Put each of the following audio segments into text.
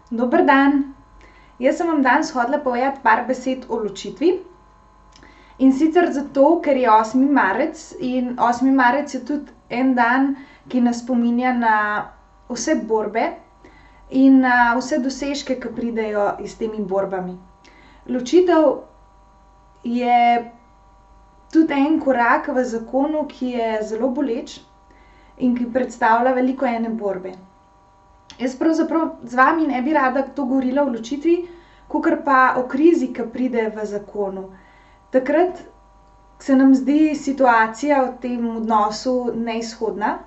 Dober dan. Jaz sem vam danes hotela povedati par besed o ločitvi. In sicer zato, ker je 8. marec in 8. marec je tudi en dan, ki nas spominja na vse borbe in na vse dosežke, ki pridejo s temi borbami. Ločitev je tudi en korak v zakonu, ki je zelo boleč in ki predstavlja veliko ene borbe. Jaz pravzaprav z vami ne bi rada to govorila o ločitvi, kakor pa o krizi, ki pride v zakonu. Takrat se nam zdi situacija v tem odnosu neizhodna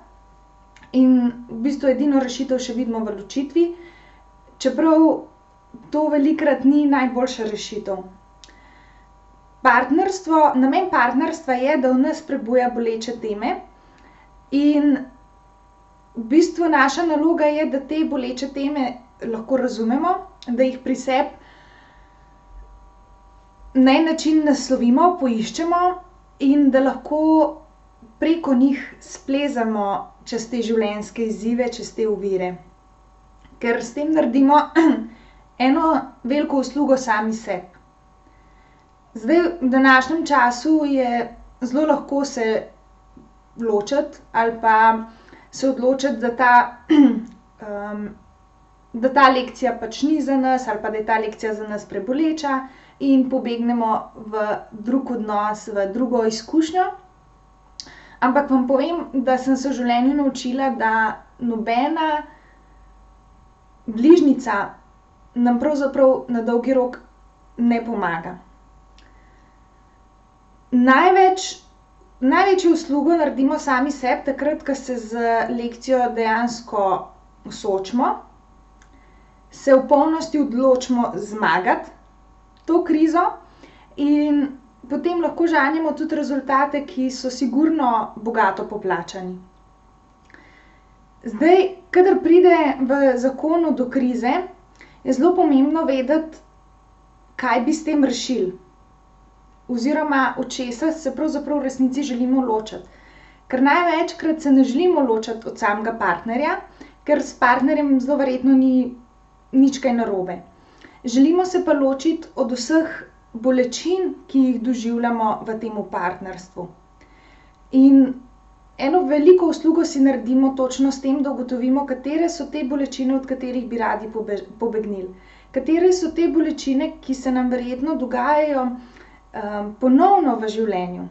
in v bistvu edino rešitev še vidimo v ločitvi, čeprav to velikokrat ni najboljša rešitev. Namen partnerstva je, da v nas prebuja boleče teme in v bistvu naša naloga je, da te boleče teme lahko razumemo, da jih pri sebi na en način naslovimo, poiščemo in da lahko preko njih splezamo čez te življenjske izzive, čez te ovire. Ker s tem naredimo eno veliko uslugo sami sebi. Zdaj, v današnjem času je zelo lahko se ločiti ali pa se odločiti, da ta lekcija pač ni za nas ali pa da je ta lekcija za nas preboleča in pobegnemo v drug odnos, v drugo izkušnjo. Ampak vam povem, da sem se v življenju naučila, da nobena bližnjica nam pravzaprav na dolgi rok ne pomaga. Največjo uslugo naredimo sami sebi takrat, ko se z lekcijo dejansko soočimo, se v polnosti odločimo zmagati to krizo in potem lahko žanjemo tudi rezultate, ki so sigurno bogato poplačani. Zdaj, kadar pride v zakonu do krize, je zelo pomembno vedeti, kaj bi s tem rešili. Oziroma od česa se pravzaprav v resnici želimo ločiti. Ker največkrat se ne želimo ločiti od samega partnerja, ker s partnerjem zelo verjetno ni nič kaj narobe. Želimo se pa ločiti od vseh bolečin, ki jih doživljamo v tem partnerstvu. In eno veliko uslugo si naredimo točno s tem, da ugotovimo, katere so te bolečine, od katerih bi radi pobegnili. Katere so te bolečine, ki se nam verjetno dogajajo ponovno v življenju.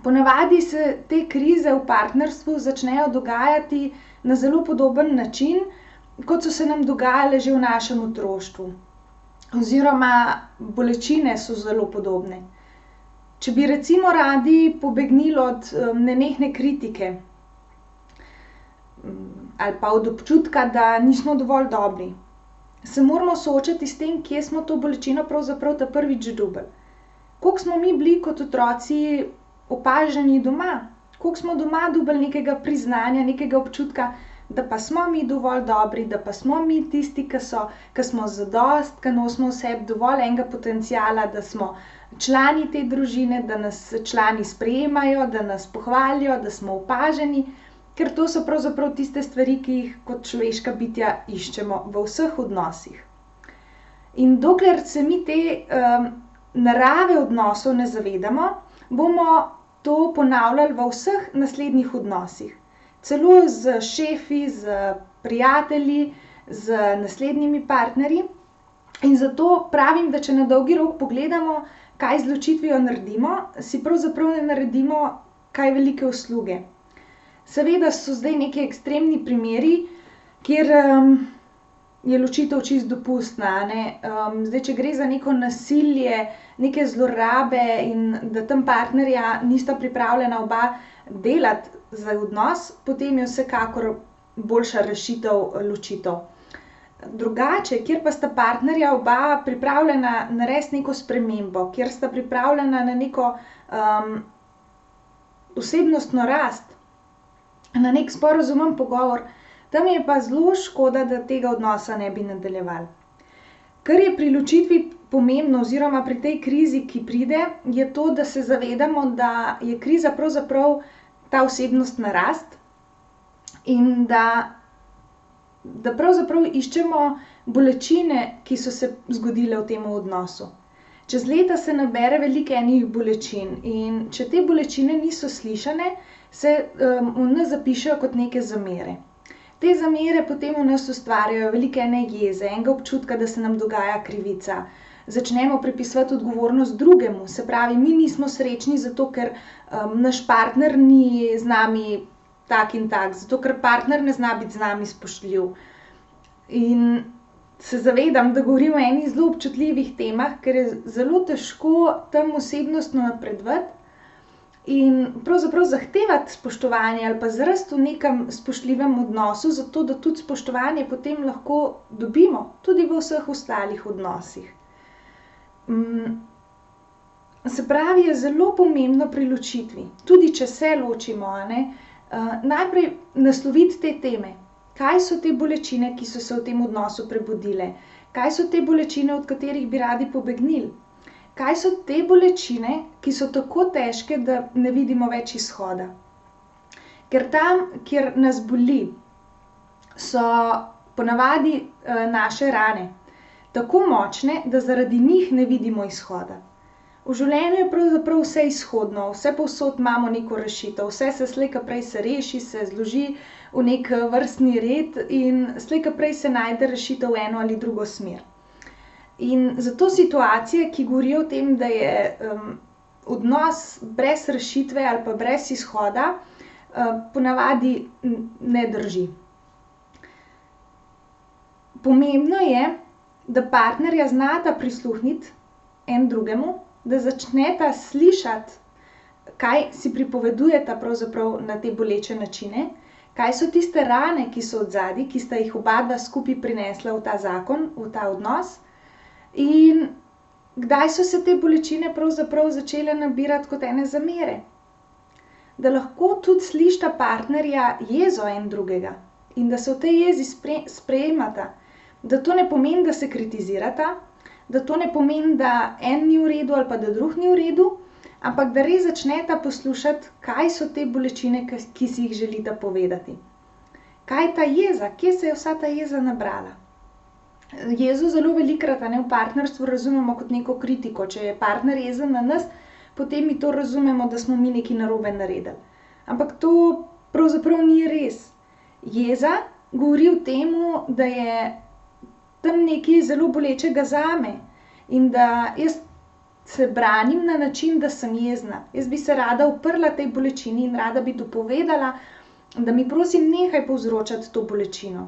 Ponavadi se te krize v partnerstvu začnejo dogajati na zelo podoben način, kot so se nam dogajale že v našem otroštvu. Oziroma bolečine so zelo podobne. Če bi recimo radi pobegnili od nenehne kritike ali pa od občutka, da nismo dovolj dobri, se moramo soočiti s tem, kje smo to bolečino pravzaprav ta prvič dobili. Koliko smo mi bili kot otroci opaženi doma, koliko smo doma dobili nekega priznanja, nekega občutka, da pa smo mi dovolj dobri, da pa smo mi tisti, ki smo zadost, ki nosimo v sebi dovolj enega potenciala, da smo člani te družine, da nas člani sprejemajo, da nas pohvalijo, da smo opaženi, ker to so pravzaprav tiste stvari, ki jih kot človeška bitja iščemo v vseh odnosih. In dokler se mi te narave odnosov ne zavedamo, bomo to ponavljali v vseh naslednjih odnosih. Celo z šefi, z prijatelji, z naslednjimi partnerji. In zato pravim, da če na dolgi rok pogledamo, kaj z ločitvijo naredimo, si pravzaprav ne naredimo kaj velike usluge. Seveda so zdaj neki ekstremni primeri, kjer je ločitev čisto dopustna, ne. Zdaj, če gre za neko nasilje, neke zlorabe in da tam partnerja nista pripravljena oba delati za odnos, potem je vsekakor boljša rešitev ločitev. Drugače, kjer pa sta partnerja oba pripravljena narediti neko spremembo, kjer sta pripravljena na neko osebnostno rast, na neki sporazumen pogovor, tam je pa zelo škoda, da tega odnosa ne bi nadaljevali. Kar je pri ločitvi pomembno oziroma pri tej krizi, ki pride, je to, da se zavedamo, da je kriza pravzaprav ta osebnostna rast in da da pravzaprav iščemo bolečine, ki so se zgodile v tem odnosu. Čez leta se nabere veliko enih bolečin in če te bolečine niso slišane, se v nas zapišejo kot neke zamere. Te zamere potem v nas ustvarjajo veliko ene jeze, enega občutka, da se nam dogaja krivica. Začnemo pripisovati odgovornost drugemu, se pravi, mi nismo srečni zato, ker naš partner ni z nami tak in tak, zato ker partner ne zna biti z nami spoštljiv. In se zavedam, da govorim o enih zelo občutljivih temah, ker je zelo težko tam osebnostno napredovati in pravzaprav zahtevati spoštovanje ali pa zrasti v nekem spoštljivem odnosu, zato da tudi spoštovanje potem lahko dobimo, tudi v vseh ostalih odnosih. Se pravi, je zelo pomembno pri ločitvi, tudi če se ločimo, najprej nasloviti te teme. Kaj so te bolečine, ki so se v tem odnosu prebudile? Kaj so te bolečine, od katerih bi radi pobegnili? Kaj so te bolečine, ki so tako težke, da ne vidimo več izhoda? Ker tam, kjer nas boli, so ponavadi naše rane tako močne, da zaradi njih ne vidimo izhoda. V življenju je pravzaprav vse izhodno, vse povsod imamo neko rešitev, vse se slej ko prej se reši, se zloži v nek vrstni red in slej ko prej se najde rešitev v eno ali drugo smer. In zato situacije, ki govorijo o tem, da je odnos brez rešitve ali pa brez izhoda, ponavadi ne drži. Pomembno je, da partnerja znata prisluhniti en drugemu, da začneta slišati, kaj si pripovedujeta pravzaprav na te boleče načine, kaj so tiste rane, ki so odzadaj, ki sta jih oba dva skupaj prinesla v ta zakon, v ta odnos, in kdaj so se te bolečine pravzaprav začele nabirati kot ene zamere. Da lahko tudi slišita partnerja jezo en drugega in da se v tej jezi sprejemata. Da to ne pomeni, da se kritizirata, da to ne pomeni, da en ni v redu ali pa da drug ni v redu, ampak da res začneta poslušati, kaj so te bolečine, ki si jih želita povedati. Kaj je ta jeza? Kje se je vsa ta jeza nabrala? Jezo zelo velikokrat v partnerstvu razumemo kot neko kritiko. Če je partner jezen na nas, potem mi to razumemo, da smo mi nekaj narobe naredili. Ampak to pravzaprav ni res. Jeza govori o tem, da je tam nekaj zelo bolečega zame in da jaz se branim na način, da sem jezna. Jaz bi se rada uprla tej bolečini in rada bi dopovedala, da mi prosim nehaj povzročati to bolečino.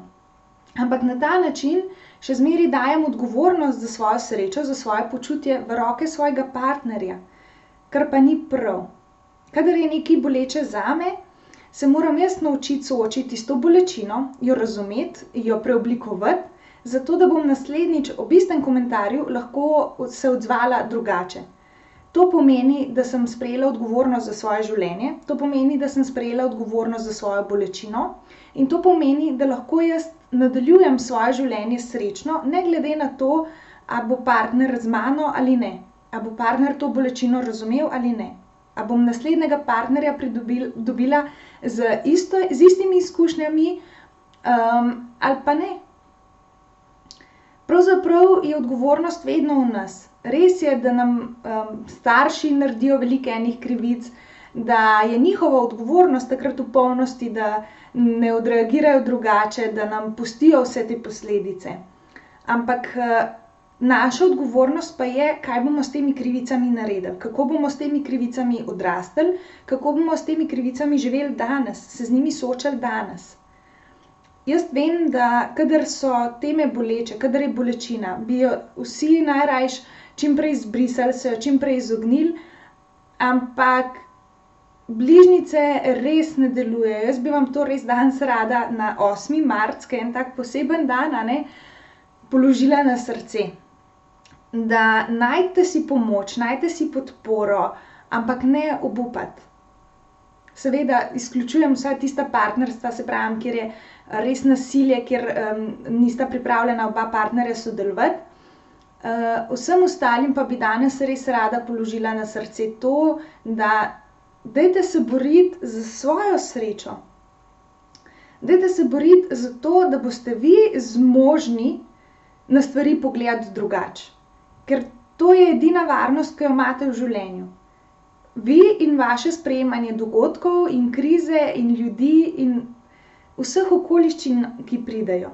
Ampak na ta način še zmeraj dajem odgovornost za svojo srečo, za svoje počutje v roke svojega partnerja, kar pa ni prav. Kadar je nekaj boleče zame, se moram jaz naučiti soočiti s to bolečino, jo razumeti, jo preoblikovati, zato da bom naslednjič ob istem komentarju lahko se odzvala drugače. To pomeni, da sem sprejela odgovornost za svoje življenje, to pomeni, da sem sprejela odgovornost za svojo bolečino in to pomeni, da lahko jaz nadaljujem svoje življenje srečno, ne glede na to, a bo partner z mano ali ne, a bo partner to bolečino razumel ali ne, a bom naslednjega partnerja dobila z istimi izkušnjami ali pa ne. Pravzaprav je odgovornost vedno v nas. Res je, da nam starši naredijo veliko enih krivic, da je njihova odgovornost takrat v polnosti, da ne odreagirajo drugače, da nam pustijo vse te posledice. Ampak naša odgovornost pa je, kaj bomo s temi krivicami naredili, kako bomo s temi krivicami odrastli, kako bomo s temi krivicami živeli danes, se z njimi soočali danes. Jaz vem, da kadar so teme boleče, kadar je bolečina, bi jo vsi najrajš čim prej izbrisali, se jo čim prej izognili, ampak bližnjice res ne delujejo. Jaz bi vam to res danes rada na 8. marec, ki je en tak poseben dan, položila na srce. Da najdete si pomoč, najdete si podporo, ampak ne obupati. Seveda izključujem vsa tista partnerstva, se pravim, kjer je res nasilje, kjer nista pripravljena oba partnerja sodelovati. Vsem ostalim pa bi danes res rada položila na srce to, da dajte se boriti za svojo srečo. Dajte se boriti za to, da boste vi zmožni na stvari pogledati drugače. Ker to je edina varnost, ki jo imate v življenju. Vi in vaše sprejemanje dogodkov in krize in ljudi in vseh okoliščin, ki pridejo.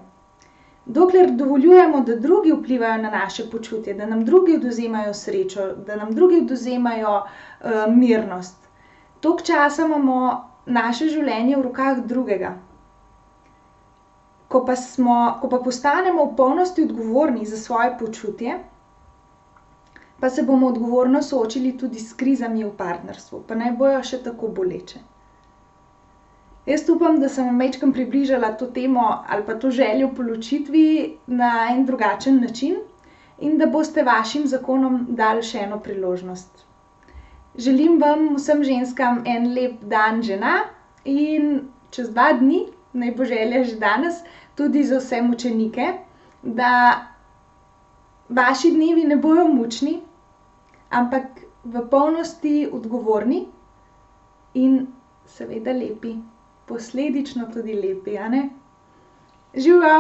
Dokler dovoljujemo, da drugi vplivajo na naše počutje, da nam drugi odvzemajo srečo, da nam drugi odvzemajo mirnost, toliko časa imamo naše življenje v rokah drugega. Ko pa postanemo v polnosti odgovorni za svoje počutje, pa se bomo odgovorno soočili tudi s krizami v partnerstvu, pa naj bojo še tako boleče. Jaz upam, da sem vam majčkeno približala to temo ali pa to željo po ločitvi na en drugačen način in da boste vašim zakonom dali še eno priložnost. Želim vam vsem ženskam en lep dan žena in čez 2 dni, naj bo želja že danes, tudi za vse mučenike, da vaši dnevi ne bojo mučni, ampak v polnosti odgovorni in seveda lepi. Posledično tudi lepi, a ne? Živjo!